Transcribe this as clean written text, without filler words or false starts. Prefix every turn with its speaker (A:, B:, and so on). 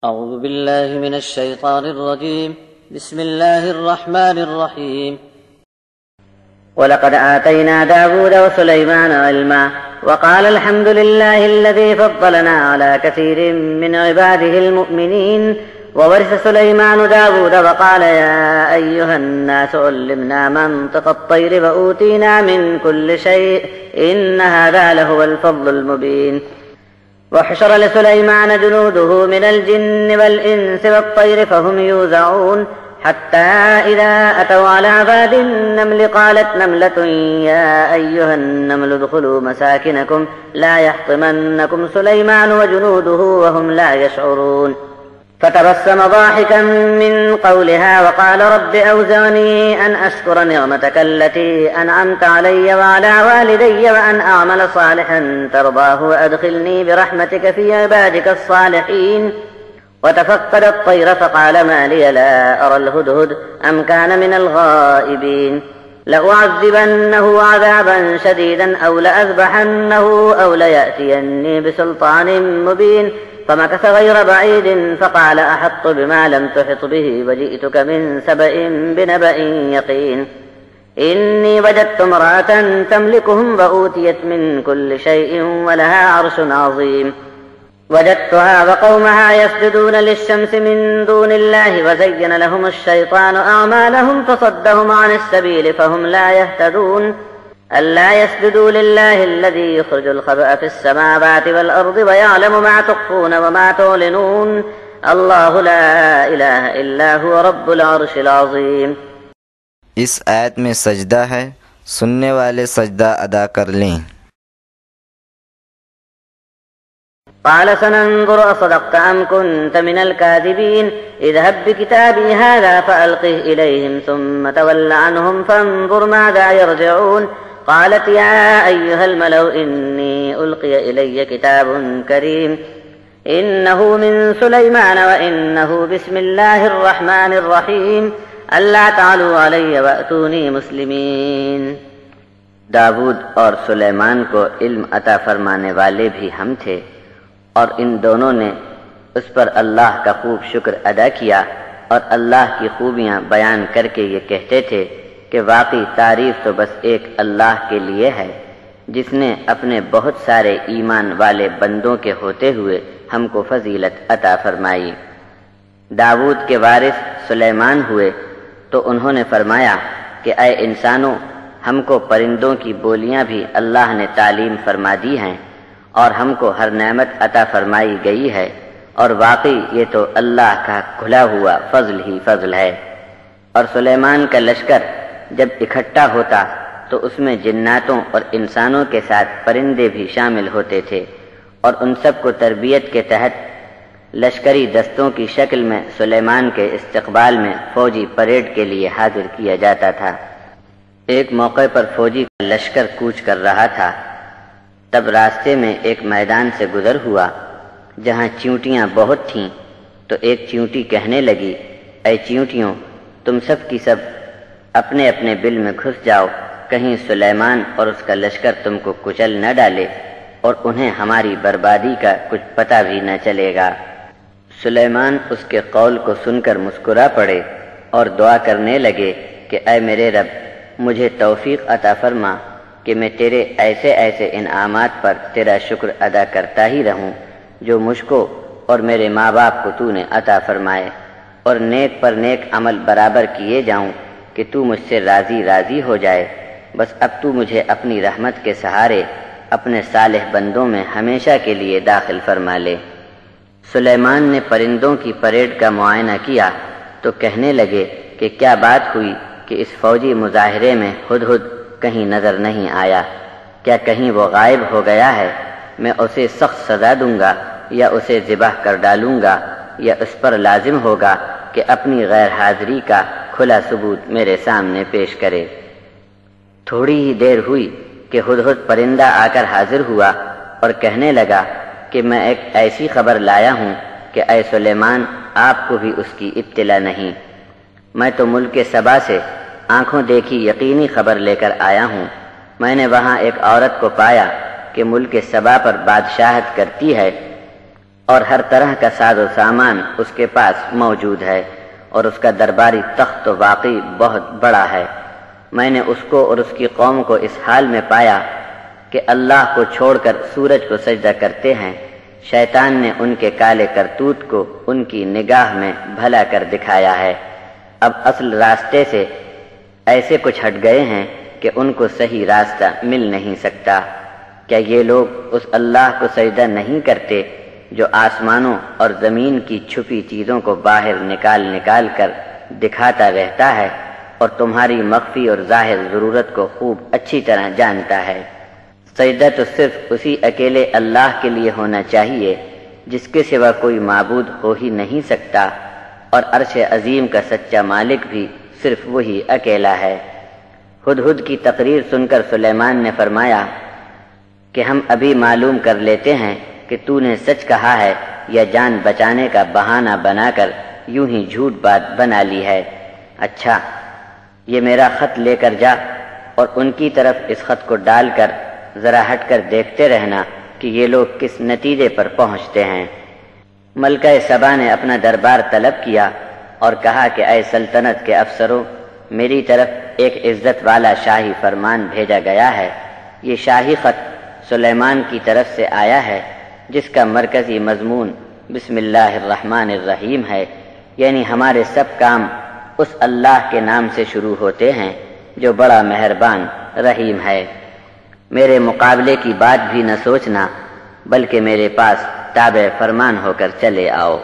A: أعوذ بالله من الشيطان الرجيم. بسم الله الرحمن الرحيم.
B: ولقد آتينا داود وسليمان علما وقال الحمد لله الذي فضلنا على كثير من عباده المؤمنين. وورث سليمان داود وقال يا أيها الناس علمنا منطق الطير وأوتينا من كل شيء إن هذا لهو الفضل المبين. وحشر لسليمان جنوده من الجن والإنس والطير فهم يوزعون حتى إذا أتوا على واد النمل قالت نملة يا أيها النمل ادخلوا مساكنكم لا يحطمنكم سليمان وجنوده وهم لا يشعرون. فتبسم ضاحكا من قولها وقال رب أوزعني أن أشكر نعمتك التي أنعمت علي وعلى والدي وأن أعمل صالحا ترضاه وأدخلني برحمتك في عبادك الصالحين. وتفقد الطير فقال ما لي لا أرى الهدهد أم كان من الغائبين. لأعذبنه عذابا شديدا أو لأذبحنه أو ليأتيني بسلطان مبين. فمكث غير بعيد فقال أحط بما لم تحط به وجئتك من سبأ بنبأ يقين. إني وجدت امرأة تملكهم وأوتيت من كل شيء ولها عرش عظيم. وجدتها وقومها يسجدون للشمس من دون الله وزين لهم الشيطان أعمالهم فصدهم عن السبيل فهم لا يهتدون. ألا يسجدوا لله الذي يخرج الخبأ في السماوات والأرض ويعلم ما تخفون وما تعلنون. الله لا إله إلا هو رب العرش العظيم.
C: اس آیت میں سجدہ ہے، سننے والے سجدہ ادا کر لیں۔
B: قال سننظر أصدقت أم كنت من الكاذبين. اذهب بكتابي هذا فألقه إليهم ثم تول عنهم فانظر ماذا يرجعون. قالت يا أيها الملأ إني ألقي إلي كتاب كريم إنه من سليمان وإنه بسم الله الرحمن الرحيم. ألا تعلوا علي وأتوني مسلمين.
D: داود اور سلیمان کو علم عطا فرمانے والے بھی ہم تھے، اور ان دونوں نے اس پر اللہ کا خوب شکر ادا کیا اور اللہ کی خوبیاں بیان کر کے یہ کہتے تھے کہ واقعی تعریف تو بس ایک اللہ کے لیے ہے جس نے اپنے بہت سارے ایمان والے بندوں کے ہوتے ہوئے ہم کو فضیلت عطا فرمائی۔ داود کے وارث سلیمان ہوئے تو انہوں نے فرمایا کہ اے انسانوں، ہم کو پرندوں کی بولیاں بھی اللہ نے تعلیم فرما دی ہیں اور ہم کو ہر نعمت عطا فرمائی گئی ہے، اور واقعی یہ تو اللہ کا کھلا ہوا فضل ہی فضل ہے۔ اور سلیمان کا لشکر جب اکٹھا ہوتا تو اس میں جناتوں اور انسانوں کے ساتھ پرندے بھی شامل ہوتے تھے، اور ان سب کو تربیت کے تحت لشکری دستوں کی شکل میں سلیمان کے استقبال میں فوجی پریڈ کے لیے حاضر کیا جاتا تھا۔ ایک موقع پر فوجی کا لشکر کوچ کر رہا تھا، تب راستے میں ایک میدان سے گزر ہوا جہاں چیونٹیاں بہت تھیں، تو ایک چیونٹی کہنے لگی اے چیونٹیوں، تم سب کی سب اپنے اپنے بل میں گھس جاؤ، کہیں سلیمان اور اس کا لشکر تم کو کچل نہ ڈالے اور انہیں ہماری بربادی کا کچھ پتہ بھی نہ چلے گا۔ سلیمان اس کے قول کو سن کر مسکرا پڑے اور دعا کرنے لگے کہ اے میرے رب، مجھے توفیق عطا فرما کہ میں تیرے ایسے ایسے انعامات پر تیرا شکر ادا کرتا ہی رہوں جو مجھ کو اور میرے ماں باپ کو تو نے عطا فرمائے، اور نیک پر نیک عمل برابر کیے جاؤں کہ تو مجھ سے راضی ہو جائے۔ بس اب تو مجھے اپنی رحمت کے سہارے اپنے صالح بندوں میں ہمیشہ کے لیے داخل فرما لے۔ سلیمان نے پرندوں کی پریڈ کا معائنہ کیا تو کہنے لگے کہ کیا بات ہوئی کہ اس فوجی مظاہرے میں ہدہد کہیں نظر نہیں آیا؟ کیا کہیں وہ غائب ہو گیا ہے؟ میں اسے سخت سزا دوں گا یا اسے ذبح کر ڈالوں گا، یا اس پر لازم ہوگا کہ اپنی غیر حاضری کا کھلا ثبوت میرے سامنے پیش کرے۔ تھوڑی ہی دیر ہوئی کہ ہدہد پرندہ آ کر حاضر ہوا اور کہنے لگا کہ میں ایک ایسی خبر لایا ہوں کہ اے سلیمان، آپ کو بھی اس کی اطلاع نہیں۔ میں تو ملک سبا سے آنکھوں دیکھی یقینی خبر لے کر آیا ہوں۔ میں نے وہاں ایک عورت کو پایا کہ ملک سبا پر بادشاہت کرتی ہے، اور ہر طرح کا ساز و سامان اس کے پاس موجود ہے، اور اس کا درباری تخت تو واقعی بہت بڑا ہے۔ میں نے اس کو اور اس کی قوم کو اس حال میں پایا کہ اللہ کو چھوڑ کر سورج کو سجدہ کرتے ہیں۔ شیطان نے ان کے کالے کرتوت کو ان کی نگاہ میں بھلا کر دکھایا ہے۔ اب اصل راستے سے ایسے کچھ ہٹ گئے ہیں کہ ان کو صحیح راستہ مل نہیں سکتا۔ کیا یہ لوگ اس اللہ کو سجدہ نہیں کرتے جو آسمانوں اور زمین کی چھپی چیزوں کو باہر نکال کر دکھاتا رہتا ہے اور تمہاری مخفی اور ظاہر ضرورت کو خوب اچھی طرح جانتا ہے؟ سجدہ تو صرف اسی اکیلے اللہ کے لیے ہونا چاہیے جس کے سوا کوئی معبود ہو ہی نہیں سکتا، اور عرش عظیم کا سچا مالک بھی صرف وہی اکیلا ہے۔ ہدہد کی تقریر سن کر سلیمان نے فرمایا کہ ہم ابھی معلوم کر لیتے ہیں کہ تو نے سچ کہا ہے یا جان بچانے کا بہانہ بنا کر یوں ہی جھوٹ بات بنا لی ہے۔ اچھا، یہ میرا خط لے کر جا اور ان کی طرف اس خط کو ڈال کر ذرا ہٹ کر دیکھتے رہنا کہ یہ لوگ کس نتیجے پر پہنچتے ہیں۔ ملکہ سبا نے اپنا دربار طلب کیا اور کہا کہ اے سلطنت کے افسروں، میری طرف ایک عزت والا شاہی فرمان بھیجا گیا ہے۔ یہ شاہی خط سلیمان کی طرف سے آیا ہے جس کا مرکزی مضمون بسم اللہ الرحمن الرحیم ہے، یعنی ہمارے سب کام اس اللہ کے نام سے شروع ہوتے ہیں جو بڑا مہربان رحیم ہے۔ میرے مقابلے کی بات بھی نہ سوچنا، بلکہ میرے پاس تابع فرمان ہو کر چلے آؤ۔